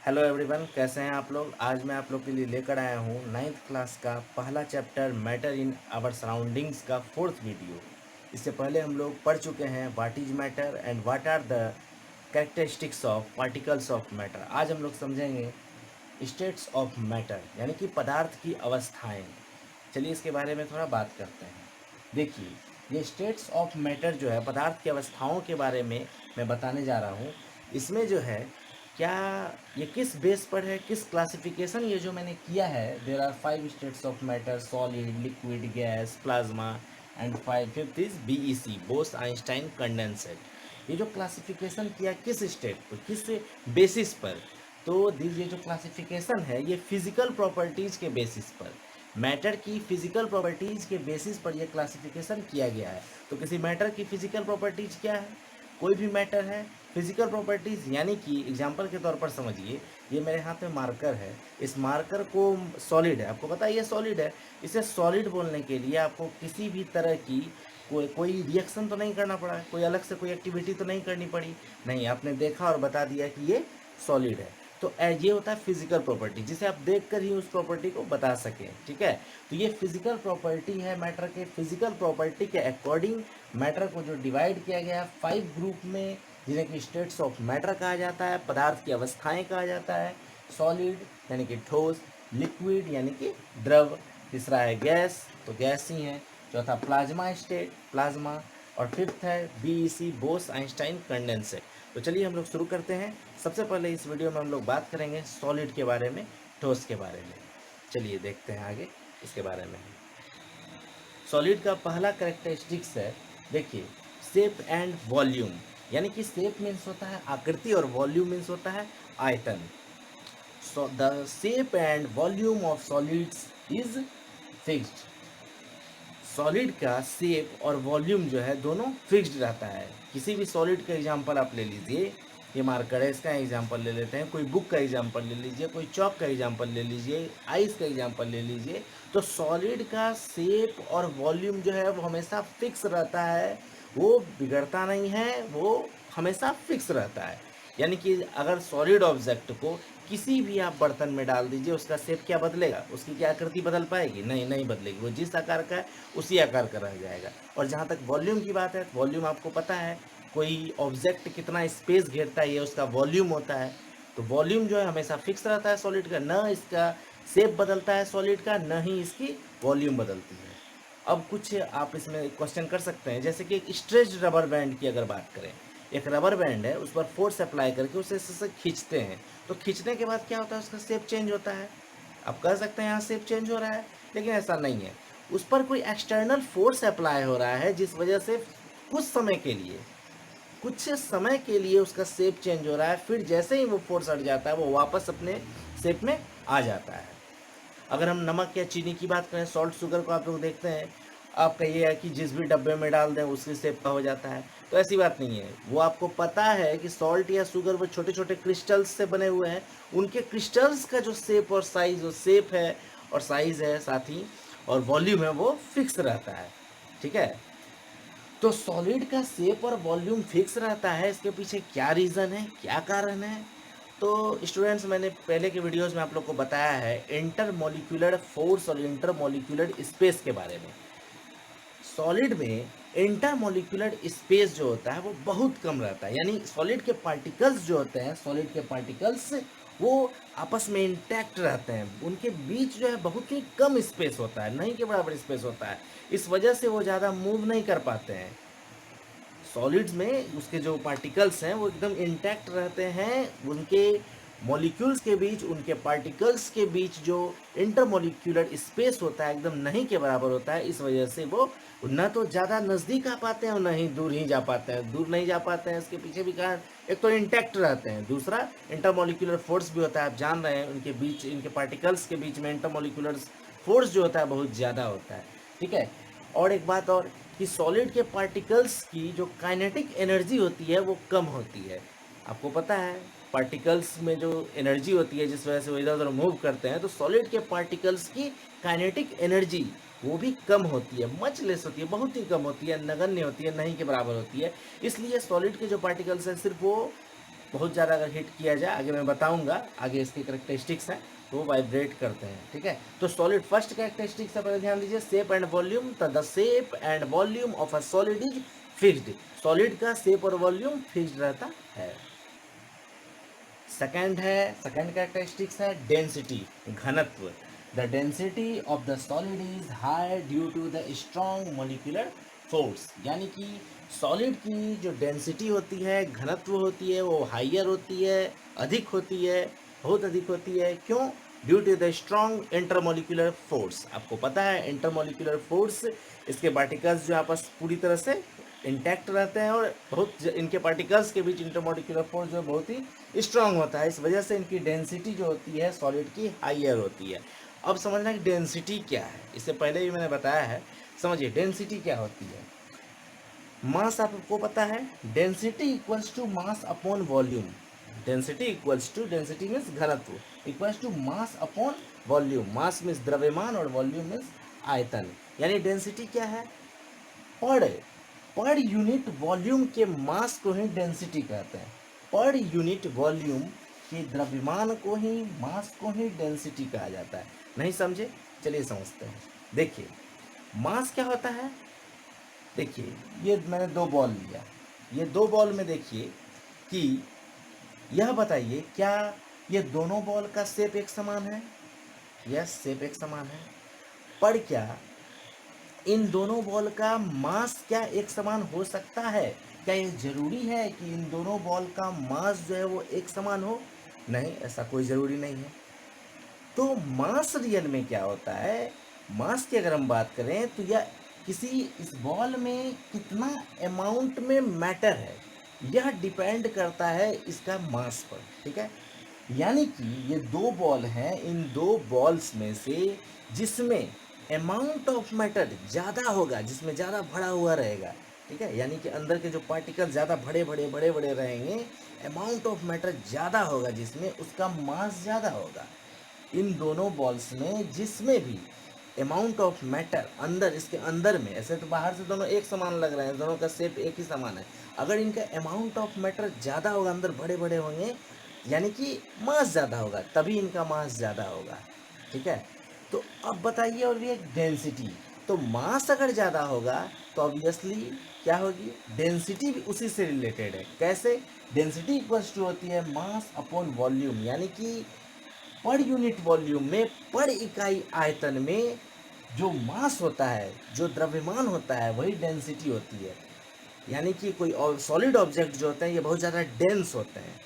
Hello everyone, कैसे हैं आप लोग। आज मैं आप लोग के लिए लेकर आया हूँ 9th क्लास का पहला chapter matter in our surroundings का 4th वीडियो। इससे पहले हम लोग पढ़ चुके हैं what is matter and what are the characteristics of particles of matter. आज हम लोग समझेंगे स्टेट्स ऑफ मैटर यानी कि पदार्थ की अवस्थाएं। चलिए इसके बारे में थोड़ा बात करते हैं। देखिए, ये स्टेट्स ऑफ मैटर जो है पदार्थ की अवस्थाओं के बारे में मैं बताने जा रहा हूँ। इसमें जो है क्या ये किस बेस पर है, किस क्लासिफिकेशन ये जो मैंने किया है। There are 5 states of matter, solid, liquid, gas, plasma and fifth is BEC, Bose Einstein condensate. ये जो क्लासिफिकेशन किया किस स्टेट पर, किस बेसिस पर, तो ये जो क्लासिफिकेशन है ये फिजिकल प्रॉपर्टीज के बेसिस पर, मैटर की फिजिकल प्रॉपर्टीज के बेसिस पर यह क्लासिफिकेशन किया गया है। तो किसी मैटर की फिजिकल प्रॉपर्टीज क्या है, कोई भी मैटर है फिजिकल प्रॉपर्टीज, यानी कि एग्जांपल के तौर पर समझिए, ये मेरे हाथ में मार्कर है, इस मार्कर को सॉलिड है, आपको पता है ये सॉलिड है। इसे सॉलिड बोलने के लिए आपको किसी भी तरह की कोई रिएक्शन तो नहीं करना पड़ा, कोई अलग से कोई एक्टिविटी तो नहीं करनी पड़ी, नहीं, आपने देखा और बता दिया कि ये सॉलिड है। तो ये होता है फिजिकल प्रॉपर्टी, जिसे आप देखकर ही उस प्रॉपर्टी को बता सकें। ठीक है, तो ये फिजिकल प्रॉपर्टी है मैटर के। फिजिकल प्रॉपर्टी के अकॉर्डिंग मैटर को जो डिवाइड किया गया है 5 ग्रुप में, जिन्हें कि स्टेट्स ऑफ मैटर कहा जाता है, पदार्थ की अवस्थाएं कहा जाता है। सॉलिड यानी कि ठोस, लिक्विड यानी कि द्रव, तीसरा है गैस, तो गैस ही है, चौथा प्लाज्मा स्टेट, प्लाज्मा, और फिफ्थ है बीईसी, बोस आइंस्टाइन कंडेंसेट। तो चलिए हम लोग शुरू करते हैं। सबसे पहले इस वीडियो में हम लोग बात करेंगे सॉलिड के बारे में, ठोस के बारे में। चलिए देखते हैं आगे इसके बारे में। सॉलिड का पहला कैरेक्टरिस्टिक्स है, देखिए, शेप एंड वॉल्यूम। यानी कि शेप मीन्स होता है आकृति और वॉल्यूम मीन्स होता है आयतन। So the shape and volume of solids is fixed. Solid का शेप और वॉल्यूम जो है दोनों फिक्स्ड रहता है। किसी भी सॉलिड का एग्जांपल आप ले लीजिए, ये मार्कर है, इसका एग्जांपल ले लेते हैं, कोई बुक का एग्जांपल ले लीजिए, कोई चौक का एग्जांपल ले लीजिए, आइस का एग्जांपल ले लीजिए। तो सॉलिड का शेप और वॉल्यूम जो है वो हमेशा फिक्स रहता है, वो बिगड़ता नहीं है, वो हमेशा फिक्स रहता है। यानी कि अगर सॉलिड ऑब्जेक्ट को किसी भी आप बर्तन में डाल दीजिए, उसका शेप क्या बदलेगा, उसकी क्या आकृति बदल पाएगी, नहीं, नहीं बदलेगी, वो जिस आकार का है उसी आकार का रह जाएगा। और जहाँ तक वॉल्यूम की बात है, वॉल्यूम आपको पता है, कोई ऑब्जेक्ट कितना स्पेस घेरता है ये उसका वॉल्यूम होता है। तो वॉल्यूम जो है हमेशा फिक्स रहता है सॉलिड का, न इसका शेप बदलता है सॉलिड का, न ही इसकी वॉल्यूम बदलती है। अब कुछ आप इसमें क्वेश्चन कर सकते हैं, जैसे कि एक स्ट्रेच्ड रबर बैंड की अगर बात करें, एक रबर बैंड है, उस पर फोर्स अप्लाई करके उसे ऐसे खींचते हैं, तो खींचने के बाद क्या होता है, उसका शेप चेंज होता है। आप कह सकते हैं यहाँ शेप चेंज हो रहा है, लेकिन ऐसा नहीं है। उस पर कोई एक्सटर्नल फोर्स अप्लाई हो रहा है, जिस वजह से कुछ समय के लिए उसका शेप चेंज हो रहा है, फिर जैसे ही वो फोर्स हट जाता है वो वापस अपने शेप में आ जाता है। अगर हम नमक या चीनी की बात करें, सॉल्ट शुगर को आप लोग देखते हैं, आप कहिए कि जिस भी डब्बे में डाल दें उसकी शेप का हो जाता है, तो ऐसी बात नहीं है। वो आपको पता है कि सॉल्ट या शुगर वो छोटे छोटे क्रिस्टल्स से बने हुए हैं, उनके क्रिस्टल्स का जो शेप और साइज, वो शेप है और साइज है साथ ही, और वॉल्यूम है, वो फिक्स रहता है। ठीक है, तो सॉलिड का शेप और वॉल्यूम फिक्स रहता है, इसके पीछे क्या रीज़न है, क्या कारण है। तो स्टूडेंट्स, मैंने पहले के वीडियोस में आप लोग को बताया है इंटरमोलिक्यूलर फोर्स और इंटरमोलिक्यूलर स्पेस के बारे में। सॉलिड में इंटरमोलिक्यूलर स्पेस जो होता है वो बहुत कम रहता है, यानी सॉलिड के पार्टिकल्स जो होते हैं, सॉलिड के पार्टिकल्स वो आपस में इंटैक्ट रहते हैं, उनके बीच जो है बहुत ही कम स्पेस होता है, नहीं के बराबर स्पेस होता है। इस वजह से वो ज़्यादा मूव नहीं कर पाते हैं। सॉलिड्स में उसके जो पार्टिकल्स हैं वो एकदम इंटैक्ट रहते हैं, उनके मॉलिक्यूल्स के बीच, उनके पार्टिकल्स के बीच जो इंटरमॉलिक्यूलर स्पेस होता है एकदम नहीं के बराबर होता है। इस वजह से वो न तो ज़्यादा नज़दीक आ पाते हैं और न ही दूर ही जा पाते हैं। दूर नहीं जा पाते हैं, इसके पीछे भी कारण, एक तो इंटैक्ट रहते हैं, दूसरा इंटरमॉलिक्यूलर फोर्स भी होता है। आप जान रहे हैं उनके बीच, इनके पार्टिकल्स के बीच में इंटरमॉलिक्यूलर फोर्स जो होता है बहुत ज़्यादा होता है। ठीक है, और एक बात और, कि सॉलिड के पार्टिकल्स की जो काइनेटिक एनर्जी होती है वो कम होती है। आपको पता है पार्टिकल्स में जो एनर्जी होती है जिस वजह से वो इधर उधर मूव करते हैं, तो सॉलिड के पार्टिकल्स की काइनेटिक एनर्जी वो भी कम होती है, मच लेस होती है, बहुत ही कम होती है, नगण्य होती है, नहीं के बराबर होती है। इसलिए सॉलिड के जो पार्टिकल्स हैं सिर्फ वो बहुत ज़्यादा अगर हीट किया जाए, आगे मैं बताऊंगा, आगे इसके करेक्टरिस्टिक्स हैं, तो वो वाइब्रेट करते हैं, ठीक है। तो सॉलिड फर्स्ट करेक्टरिस्टिक्स पर ध्यान दीजिए, शेप एंड वॉल्यूम। तो the shape and volume of a solid is fixed. Solid का शेप और वॉल्यूम फिक्स्ड रहता है। सेकंड कैरेक्टरिस्टिक्स है डेंसिटी, घनत्व। The density of the solid is high due to the strong molecular force. यानी कि solid की जो डेंसिटी होती है, घनत्व होती है, वो हाइयर होती है, अधिक होती है, बहुत अधिक होती है। क्यों? Due to the strong intermolecular force. आपको पता है इंटरमोलिकुलर फोर्स, इसके पार्टिकल्स जो आपस पूरी तरह से इंटैक्ट रहते हैं और इनके पार्टिकल्स के बीच इंटरमोलिकुलर फोर्स जो बहुत ही स्ट्रांग होता है। इस वजह से इनकी डेंसिटी जो होती है सॉलिड की हाइयर होती है। अब समझना कि डेंसिटी क्या है, इससे पहले भी मैंने बताया है। समझिए डेंसिटी क्या होती है। मास आपको पता है, density equals to mass upon volume. Density equals to, density means घनत्व, equals to mass upon volume. Mass means द्रव्यमान और वॉल्यूम मीन्स आयतन। यानी डेंसिटी क्या है, पर पर यूनिट वॉल्यूम के मास को ही डेंसिटी कहते हैं। पर यूनिट वॉल्यूम के द्रव्यमान को ही, मास को ही डेंसिटी कहा जाता है। नहीं समझे? चलिए समझते हैं। देखिए मास क्या होता है। देखिए ये मैंने दो बॉल लिया, ये दो बॉल में देखिए कि यह बताइए क्या ये दोनों बॉल का शेप एक समान है? यस, शेप एक समान है। पर क्या इन दोनों बॉल का मास क्या एक समान हो सकता है? क्या ये जरूरी है कि इन दोनों बॉल का मास जो है वो एक समान हो? नहीं, ऐसा कोई ज़रूरी नहीं है। तो मास रियल में क्या होता है, मास की अगर हम बात करें तो यह किसी इस बॉल में कितना अमाउंट में मैटर है, यह डिपेंड करता है इसका मास पर, ठीक है। यानी कि ये दो बॉल हैं, इन दो बॉल्स में से जिसमें अमाउंट ऑफ मैटर ज़्यादा होगा, जिसमें ज़्यादा भरा हुआ रहेगा, ठीक है, यानी कि अंदर के जो पार्टिकल ज़्यादा बड़े बड़े बड़े बड़े रहेंगे, अमाउंट ऑफ मैटर ज़्यादा होगा जिसमें, उसका मास ज़्यादा होगा। इन दोनों बॉल्स में जिसमें भी अमाउंट ऑफ मैटर अंदर, इसके अंदर में, ऐसे तो बाहर से दोनों एक समान लग रहे हैं, दोनों का शेप एक ही समान है। अगर इनका अमाउंट ऑफ मैटर ज़्यादा होगा, अंदर बड़े बड़े होंगे, यानी कि मास ज़्यादा होगा, तभी इनका मास ज़्यादा होगा, ठीक है। तो अब बताइए, और ये डेंसिटी, तो मास अगर ज़्यादा होगा तो ऑब्वियसली क्या होगी, डेंसिटी भी उसी से रिलेटेड है। कैसे? डेंसिटी इक्वल्स टू होती है मास अपॉन वॉल्यूम। यानी कि पर यूनिट वॉल्यूम में, पर इकाई आयतन में जो मास होता है, जो द्रव्यमान होता है, वही डेंसिटी होती है। यानी कि कोई और सॉलिड ऑब्जेक्ट जो होते हैं ये बहुत ज़्यादा डेंस होते हैं।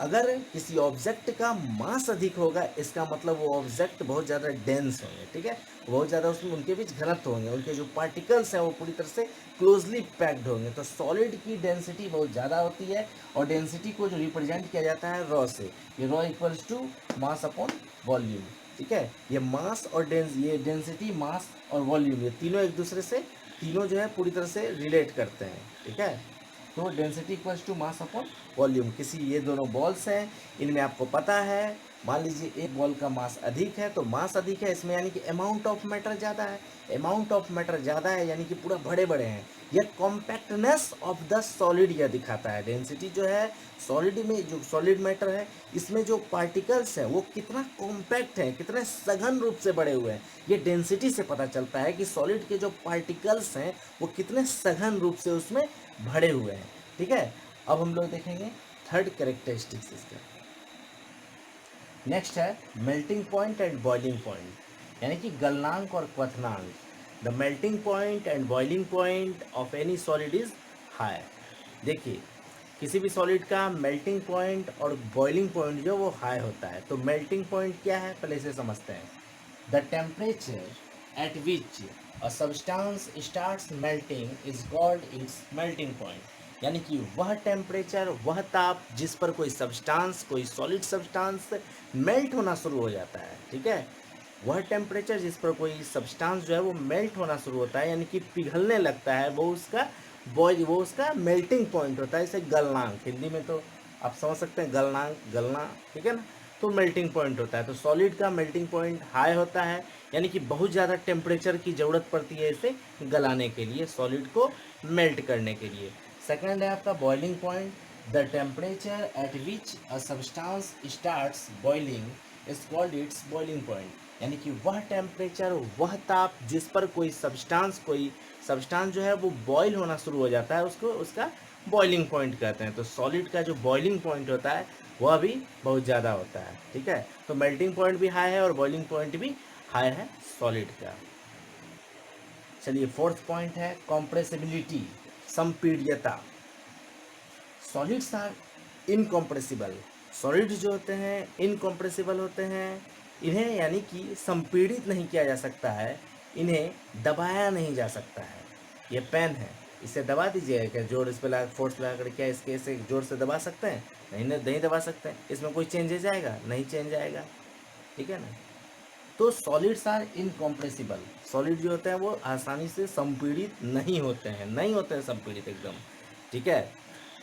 अगर किसी ऑब्जेक्ट का मास अधिक होगा, इसका मतलब वो ऑब्जेक्ट बहुत ज़्यादा डेंस होंगे, ठीक है, बहुत ज़्यादा उसमें उनके बीच घनत्व होंगे, उनके जो पार्टिकल्स हैं वो पूरी तरह से क्लोजली पैक्ड होंगे। तो सॉलिड की डेंसिटी बहुत ज़्यादा होती है, और डेंसिटी को जो रिप्रेजेंट किया जाता है रॉ से, ये rho equals to mass upon volume, ठीक है। ये मास और ये डेंसिटी, मास और वॉल्यूम, ये तीनों एक दूसरे से, तीनों जो है पूरी तरह से रिलेट करते हैं, ठीक है। तो density equals to mass upon volume. किसी, ये दोनों बॉल्स हैं, इनमें आपको पता है, मान लीजिए एक बॉल का मास अधिक है तो मास अधिक है इसमें, यानी कि अमाउंट ऑफ मैटर ज़्यादा है। अमाउंट ऑफ मैटर ज़्यादा है यानी कि पूरा बड़े बड़े हैं। यह कॉम्पैक्टनेस ऑफ द सॉलिड यह दिखाता है। डेंसिटी जो है सॉलिड में, जो सॉलिड मैटर है, इसमें जो पार्टिकल्स हैं वो कितना कॉम्पैक्ट हैं, कितने सघन रूप से बड़े हुए हैं, ये डेंसिटी से पता चलता है कि सॉलिड के जो पार्टिकल्स हैं वो कितने सघन रूप से उसमें भरे हुए हैं, ठीक है। अब हम लोग देखेंगे थर्ड कैरेक्टरिस्टिक्स इसका। नेक्स्ट है melting point and boiling point, यानी कि गलनांक और क्वथनांक। The melting point and boiling point of any solid is high. देखिए किसी भी सॉलिड का मेल्टिंग पॉइंट और बॉइलिंग पॉइंट जो वो हाई होता है। तो मेल्टिंग पॉइंट क्या है, पहले इसे समझते हैं। The temperature at which a substance starts melting is called its melting point. यानी कि वह टेम्परेचर, वह ताप जिस पर कोई सब्सटेंस, कोई सॉलिड सब्सटेंस मेल्ट होना शुरू हो जाता है, ठीक है, वह टेम्परेचर जिस पर कोई सब्सटेंस जो है वो मेल्ट होना शुरू होता है, यानी कि पिघलने लगता है, वो उसका वो उसका मेल्टिंग पॉइंट होता है। इसे गलनांक, हिंदी में तो आप समझ सकते हैं, गलनांक, गलना, ठीक है ना। तो मेल्टिंग पॉइंट होता है। तो सॉलिड का मेल्टिंग पॉइंट हाई होता है, यानी कि बहुत ज़्यादा टेम्परेचर की ज़रूरत पड़ती है इसे गलाने के लिए, सॉलिड को मेल्ट करने के लिए। सेकंड है आपका boiling point. The temperature at which a substance starts boiling is called its boiling point. यानी कि वह टेम्परेचर, वह ताप जिस पर कोई सब्सटेंस जो है वो बॉयल होना शुरू हो जाता है, उसको उसका बॉइलिंग पॉइंट कहते हैं। तो सॉलिड का जो बॉइलिंग पॉइंट होता है वह भी बहुत ज़्यादा होता है। ठीक है, तो मेल्टिंग पॉइंट भी हाई है और बॉइलिंग पॉइंट भी हाई है सॉलिड का। चलिए फोर्थ पॉइंट है कॉम्प्रेसिबिलिटी, संपीड्यता। Solids are incompressible. सॉलिड जो होते हैं इनकॉम्प्रेसिबल होते हैं। इन्हें यानी कि संपीड़ित नहीं किया जा सकता है, इन्हें दबाया नहीं जा सकता है। ये पेन है, इसे दबा दीजिए, क्या जोर इस पर लगा, फोर्स लगा कर क्या इसके इसे जोर से दबा सकते हैं? नहीं दबा सकते हैं। इसमें कोई चेंजेज आएगा? नहीं चेंज आएगा। ठीक है ना। तो सॉलिड्स आर इनकॉम्प्रेसिबल। सॉलिड जो होते हैं वो आसानी से संपीड़ित नहीं होते हैं संपीड़ित एकदम। ठीक है,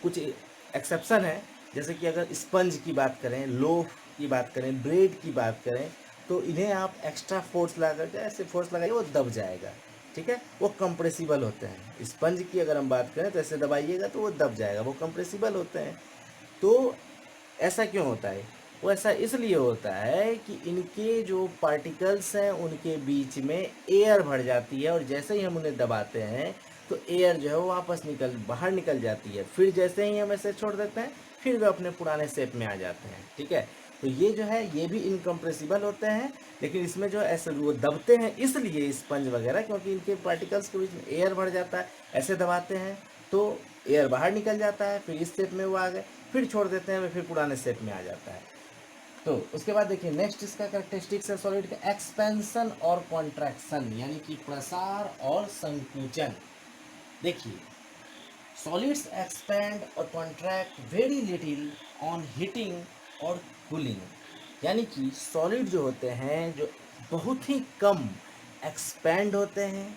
कुछ एक्सेप्शन है, जैसे कि अगर स्पंज की बात करें, लोफ की बात करें, ब्रेड की बात करें, तो इन्हें आप एक्स्ट्रा फोर्स लगा करके ऐसे फोर्स लगाइए वो दब जाएगा। ठीक है, वो कंप्रेसिबल होते हैं। स्पंज की अगर हम बात करें तो ऐसे दबाइएगा तो वो दब जाएगा, वो कंप्रेसिबल होते हैं। तो ऐसा क्यों होता है? वो ऐसा इसलिए होता है कि इनके जो पार्टिकल्स हैं उनके बीच में एयर भर जाती है, और जैसे ही हम उन्हें दबाते हैं तो एयर जो है वो वापस बाहर निकल जाती है। फिर जैसे ही हम ऐसे छोड़ देते हैं फिर वे अपने पुराने शेप में आ जाते हैं। ठीक है, तो ये जो है ये भी इनकम्प्रेसिबल होते हैं, लेकिन इसमें जो ऐसे वो दबते हैं इसलिए स्पंज वगैरह, क्योंकि इनके पार्टिकल्स के बीच में एयर भर जाता है। ऐसे दबाते हैं तो एयर बाहर निकल जाता है, फिर इस शेप में वो आ गए, फिर छोड़ देते हैं फिर पुराने शेप में आ जाता है। तो उसके बाद देखिए नेक्स्ट इसका कैरेक्टरिस्टिक्स है सॉलिड का एक्सपेंशन और कॉन्ट्रैक्शन, यानी कि प्रसार और संकुचन। देखिए सॉलिड्स एक्सपेंड और contract very little on heating और कूलिंग। यानी कि सॉलिड जो होते हैं जो बहुत ही कम एक्सपेंड होते हैं,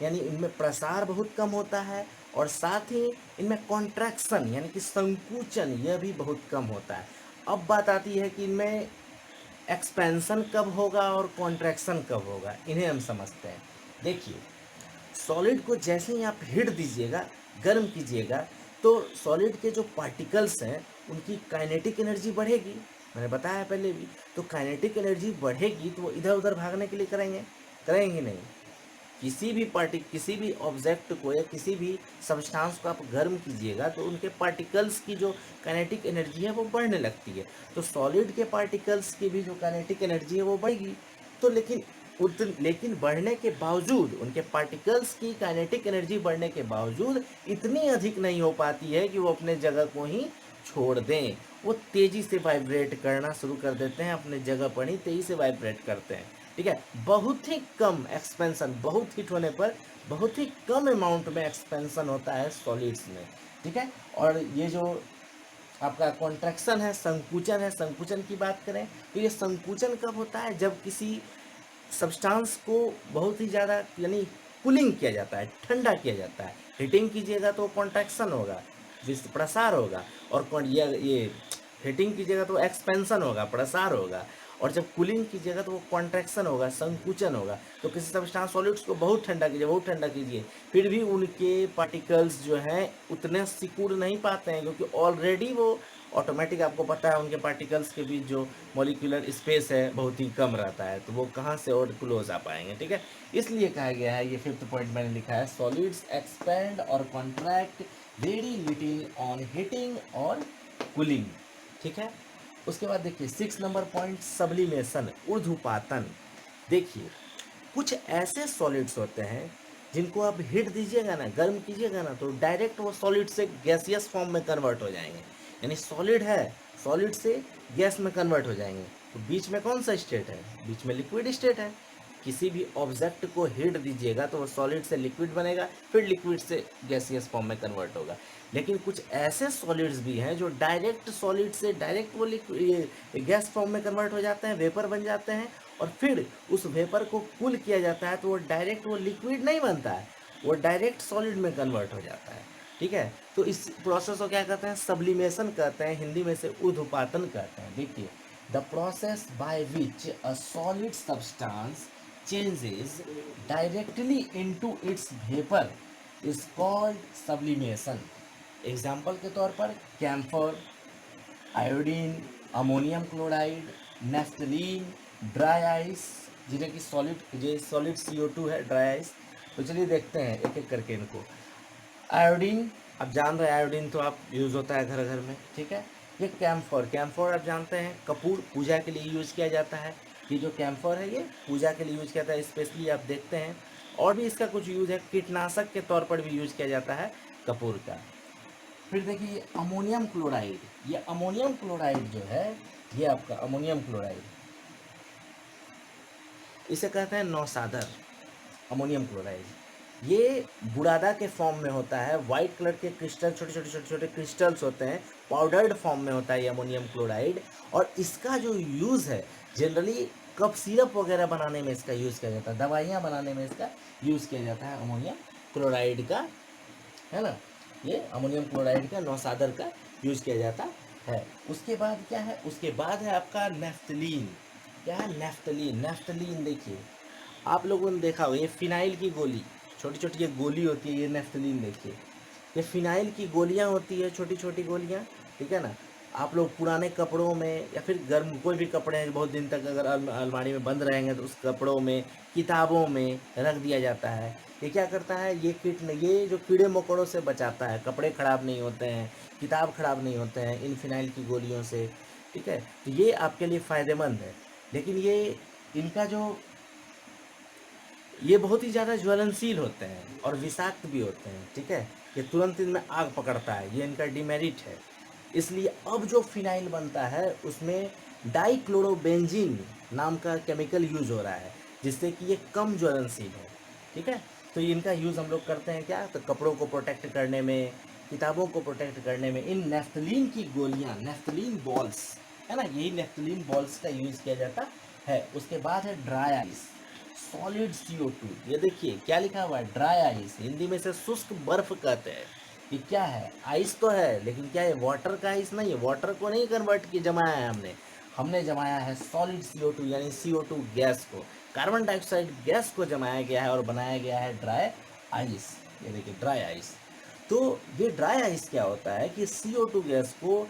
यानी इनमें प्रसार बहुत कम होता है, और साथ ही इनमें कॉन्ट्रैक्शन यानी कि संकुचन यह भी बहुत कम होता है। अब बात आती है कि इनमें एक्सपेंशन कब होगा और कॉन्ट्रैक्शन कब होगा, इन्हें हम समझते हैं। देखिए सॉलिड को जैसे ही आप हीट दीजिएगा, गर्म कीजिएगा, तो सॉलिड के जो पार्टिकल्स हैं उनकी काइनेटिक एनर्जी बढ़ेगी। मैंने बताया पहले भी, तो काइनेटिक एनर्जी बढ़ेगी तो वो इधर उधर भागने के लिए करेंगे नहीं। किसी भी ऑब्जेक्ट को या किसी भी सब्सटेंस को आप गर्म कीजिएगा तो उनके पार्टिकल्स की जो काइनेटिक एनर्जी है वो बढ़ने लगती है। तो सॉलिड के पार्टिकल्स की भी जो काइनेटिक एनर्जी है वो बढ़ेगी। तो लेकिन बढ़ने के बावजूद उनके पार्टिकल्स की काइनेटिक एनर्जी बढ़ने के बावजूद इतनी अधिक नहीं हो पाती है कि वो अपने जगह को ही छोड़ दें। वो तेज़ी से वाइब्रेट करना शुरू कर देते हैं, अपने जगह पर ही तेज़ी से वाइब्रेट करते हैं। ठीक है, बहुत ही कम एक्सपेंशन, बहुत हीट होने पर बहुत ही कम अमाउंट में एक्सपेंशन होता है सॉलिड्स में। ठीक है, और ये जो आपका कॉन्ट्रैक्शन है, संकुचन है, संकुचन की बात करें तो ये संकुचन कब होता है? जब किसी सब्सटेंस को बहुत ही ज़्यादा यानी कूलिंग किया जाता है, ठंडा किया जाता है। हीटिंग कीजिएगा तो कॉन्ट्रैक्शन होगा, प्रसार होगा, और ये हीटिंग कीजिएगा तो एक्सपेंशन होगा, प्रसार होगा, और जब कूलिंग कीजिएगा तो वो कॉन्ट्रैक्शन होगा, संकुचन होगा। तो किसी सब्सटेंस सॉलिड्स को बहुत ठंडा कीजिए, फिर भी उनके पार्टिकल्स जो हैं उतने सिकुड़ नहीं पाते हैं, क्योंकि ऑलरेडी वो ऑटोमेटिक, आपको पता है उनके पार्टिकल्स के बीच जो मॉलिक्यूलर स्पेस है बहुत ही कम रहता है, तो वो कहाँ से और क्लोज आ पाएंगे। ठीक है, इसलिए कहा गया है, ये फिफ्थ पॉइंट मैंने लिखा है, सॉलिड्स एक्सपेंड और contract very little on heating और कूलिंग। ठीक है, उसके बाद देखिए 6 नंबर पॉइंट सब्लिमेशन, ऊर्ध्वपातन। देखिए कुछ ऐसे सॉलिड्स होते हैं जिनको आप हीट दीजिएगा ना, गर्म कीजिएगा ना, तो डायरेक्ट वो सॉलिड से गैसियस फॉर्म में कन्वर्ट हो जाएंगे। यानी सॉलिड है, सॉलिड से गैस में कन्वर्ट हो जाएंगे। तो बीच में कौन सा स्टेट है? बीच में लिक्विड स्टेट है। किसी भी ऑब्जेक्ट को हीट दीजिएगा तो वो सॉलिड से लिक्विड बनेगा, फिर लिक्विड से गैसियस फॉर्म में कन्वर्ट होगा। लेकिन कुछ ऐसे सॉलिड्स भी हैं जो डायरेक्ट सॉलिड से डायरेक्ट वो गैस फॉर्म में कन्वर्ट हो जाते हैं, वेपर बन जाते हैं, और फिर उस वेपर को कूल किया जाता है तो वो डायरेक्ट वो लिक्विड नहीं बनता है, वो डायरेक्ट सॉलिड में कन्वर्ट हो जाता है। ठीक है, तो इस प्रोसेस को क्या कहते हैं? सब्लिमेशन कहते हैं, हिंदी में से ऊर्ध्वपातन कहते हैं। देखिए the process by which a solid substance changes directly into its vapor is called sublimation। Example के तौर पर camphor, iodine, ammonium chloride, naphthalene, dry ice, जिन्हें कि सॉलिड CO2 है ड्राई आइस। तो चलिए देखते हैं एक एक करके इनको। आयोडीन, आप जान रहे हैं आयोडीन तो आप यूज़ होता है घर घर में, ठीक है। ये कैम्फर आप जानते हैं कपूर, पूजा के लिए यूज़ किया जाता है। ये जो कैम्फर है ये पूजा के लिए यूज़ किया जाता है, स्पेशली आप देखते हैं। और भी इसका कुछ यूज़ है, कीटनाशक के तौर पर भी यूज़ किया जाता है कपूर का। फिर देखिए अमोनियम क्लोराइड, ये अमोनियम क्लोराइड जो है, ये आपका अमोनियम क्लोराइड, इसे कहते हैं नौसादर। अमोनियम क्लोराइड ये बुरादा के फॉर्म में होता है, वाइट कलर के क्रिस्टल, छोटे छोटे क्रिस्टल्स होते हैं, पाउडर्ड फॉर्म में होता है ये अमोनियम क्लोराइड। और इसका जो यूज़ है जनरली कफ सिरप वगैरह बनाने में इसका यूज़ किया जाता है, दवाइयाँ बनाने में इसका यूज़ किया जाता है अमोनियम क्लोराइड का, है ना। ये अमोनियम क्लोराइड का नौसादर का यूज किया जाता है। उसके बाद क्या है, उसके बाद है आपका नेफ्थलीन। क्या है नेफ्थलीन? नेफ्थलीन देखिए आप लोगों ने देखा होगा, ये फिनाइल की गोली, छोटी छोटी ये गोली होती है, ये नेफ्थलीन देखिए, ये फिनाइल की गोलियां होती है, छोटी छोटी गोलियां, ठीक है ना। आप लोग पुराने कपड़ों में या फिर गर्म कोई भी कपड़े हैं बहुत दिन तक अगर अलमारी में बंद रहेंगे तो उस कपड़ों में, किताबों में रख दिया जाता है। ये क्या करता है, ये जो कीड़े मकोड़ों से बचाता है, कपड़े ख़राब नहीं होते हैं, किताब ख़राब नहीं होते हैं इन फिनाइल की गोलियों से, ठीक है। तो ये आपके लिए फ़ायदेमंद है। लेकिन इनका जो ये बहुत ही ज़्यादा ज्वलनशील होते हैं और विषाक्त भी होते हैं, ठीक है। ये तुरंत इनमें आग पकड़ता है, ये इनका डिमेरिट है। इसलिए अब जो फिनाइल बनता है उसमें डाइक्लोरोबेंजीन नाम का केमिकल यूज हो रहा है, जिससे कि ये कम ज्वलनशील है, ठीक है। तो इनका यूज़ हम लोग करते हैं क्या, तो कपड़ों को प्रोटेक्ट करने में, किताबों को प्रोटेक्ट करने में। इन नेफ्थलीन की गोलियां, नेफ्थलीन बॉल्स, है ना, यही नेफ्थलीन बॉल्स का यूज़ किया जाता है। उसके बाद है ड्राई आइस, सॉलिड CO2। ये देखिए क्या लिखा हुआ है, ड्राई आइस, हिंदी में से शुष्क बर्फ कहते हैं। ये क्या है, आइस तो है लेकिन क्या है, वाटर का आइस नहीं है, वाटर को नहीं कन्वर्ट की जमाया है हमने, हमने जमाया है सॉलिड CO2 यानी CO2 गैस को, कार्बन डाइऑक्साइड गैस को जमाया गया है और बनाया गया है ड्राई आइस। ये देखिए ड्राई आइस। तो ये ड्राई आइस क्या होता है कि CO2 गैस को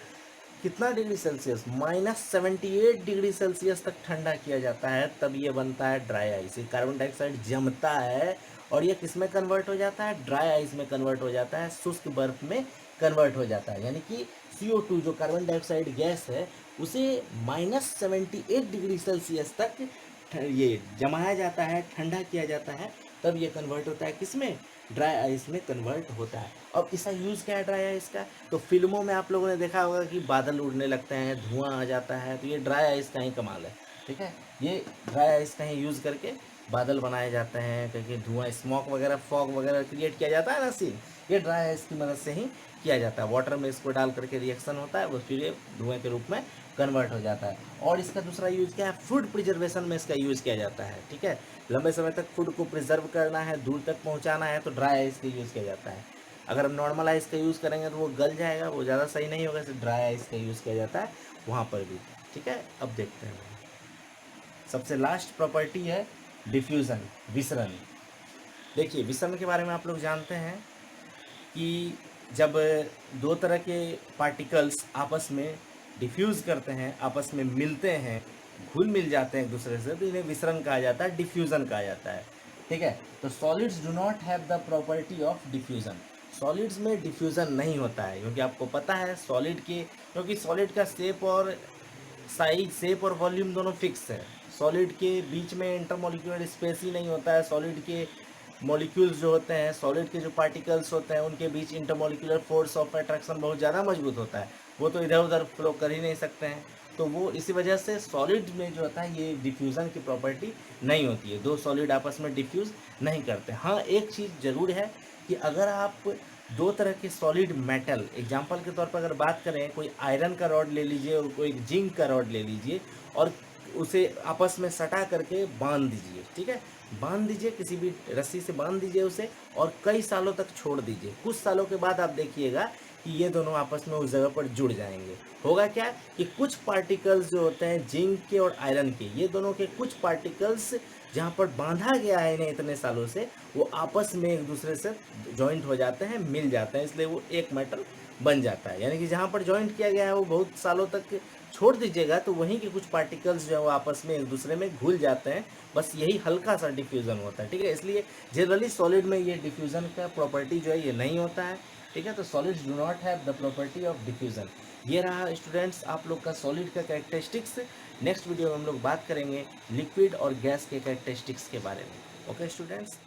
कितना डिग्री सेल्सियस, -78 डिग्री सेल्सियस तक ठंडा किया जाता है, तब ये बनता है ड्राई आइस। ये कार्बन डाइऑक्साइड जमता है और ये किस में कन्वर्ट हो जाता है, ड्राई आइस में कन्वर्ट हो जाता है, शुष्क बर्फ में कन्वर्ट हो जाता है। यानी कि CO2 जो कार्बन डाइऑक्साइड गैस है उसे -78 डिग्री सेल्सियस तक ये जमाया जाता है, ठंडा किया जाता है, तब ये कन्वर्ट होता है किस में, ड्राई आइस में कन्वर्ट होता है। अब इसका यूज़ क्या है ड्राई आइस का, तो फिल्मों में आप लोगों ने देखा होगा कि बादल उड़ने लगते हैं, धुआं आ जाता है, तो ये ड्राई आइस का ही कमाल है, ठीक है। ये ड्राई आइस का ही यूज़ करके बादल बनाए जाते हैं, क्योंकि धुआं, स्मोक वगैरह, फॉग वगैरह क्रिएट किया जाता है ना सीन, ये ड्राई आइस की मदद से ही किया जाता है। वाटर में इसको डाल करके रिएक्शन होता है, वो फिर ये धुएँ के रूप में कन्वर्ट हो जाता है। और इसका दूसरा यूज़ क्या है, फूड प्रिजर्वेशन में इसका यूज़ किया जाता है, ठीक है। लंबे समय तक फूड को प्रिजर्व करना है, दूर तक पहुंचाना है, तो ड्राई आइस का यूज़ किया जाता है। अगर हम नॉर्मल आइस का यूज़ करेंगे तो वो गल जाएगा, वो ज़्यादा सही नहीं होगा, इसलिए ड्राई आइस का यूज़ किया जाता है वहाँ पर भी, ठीक है। अब देखते हैं सबसे लास्ट प्रॉपर्टी है डिफ्यूज़न, विसरण। देखिए विसरण के बारे में आप लोग जानते हैं कि जब दो तरह के पार्टिकल्स आपस में डिफ्यूज़ करते हैं, आपस में मिलते हैं, घुल मिल जाते हैं एक दूसरे से, तो इन्हें विसरण कहा जाता है, डिफ्यूज़न कहा जाता है, ठीक है। तो solids do not have the property of diffusion, solids में डिफ्यूज़न नहीं होता है, क्योंकि आपको पता है सॉलिड के, क्योंकि सॉलिड का शेप और वॉल्यूम दोनों फिक्स है। सॉलिड के बीच में इंटरमोलिक्यूलर स्पेस ही नहीं होता है, सॉलिड के मॉलिक्यूल्स जो होते हैं, सॉलिड के जो पार्टिकल्स होते हैं उनके बीच इंटरमोलिक्यूलर फोर्स ऑफ अट्रैक्शन बहुत ज़्यादा मजबूत होता है, वो तो इधर उधर फ्लो कर ही नहीं सकते हैं। तो वो इसी वजह से सॉलिड में जो होता है ये डिफ्यूज़न की प्रॉपर्टी नहीं होती है, दो सॉलिड आपस में डिफ्यूज़ नहीं करते। हाँ एक चीज़ ज़रूर है कि अगर आप दो तरह के सॉलिड मेटल, एग्जांपल के तौर पर अगर बात करें, कोई आयरन का रॉड ले लीजिए और कोई जिंक का रॉड ले लीजिए और उसे आपस में सटा करके बांध दीजिए, ठीक है, बांध दीजिए, किसी भी रस्सी से बांध दीजिए उसे और कई सालों तक छोड़ दीजिए। कुछ सालों के बाद आप देखिएगा कि ये दोनों आपस में उस जगह पर जुड़ जाएंगे। होगा क्या कि कुछ पार्टिकल्स जो होते हैं जिंक के और आयरन के, ये दोनों के कुछ पार्टिकल्स जहाँ पर बांधा गया है इन्हें इतने सालों से, वो आपस में एक दूसरे से जॉइंट हो जाते हैं, मिल जाते हैं, इसलिए वो एक मेटल बन जाता है। यानी कि जहाँ पर जॉइंट किया गया है वो बहुत सालों तक छोड़ दीजिएगा तो वहीं के कुछ पार्टिकल्स जो है वो आपस में एक दूसरे में घुल जाते हैं, बस यही हल्का सा डिफ्यूज़न होता है, ठीक है। इसलिए जनरली सॉलिड में ये डिफ्यूज़न का प्रॉपर्टी जो है ये नहीं होता है, ठीक है। तो solids do not have the property of diffusion. ये रहा स्टूडेंट्स आप लोग का सॉलिड का कैरेक्टरिस्टिक्स। नेक्स्ट वीडियो में हम लोग बात करेंगे लिक्विड और गैस के कैरेक्टरिस्टिक्स के बारे में। Okay students.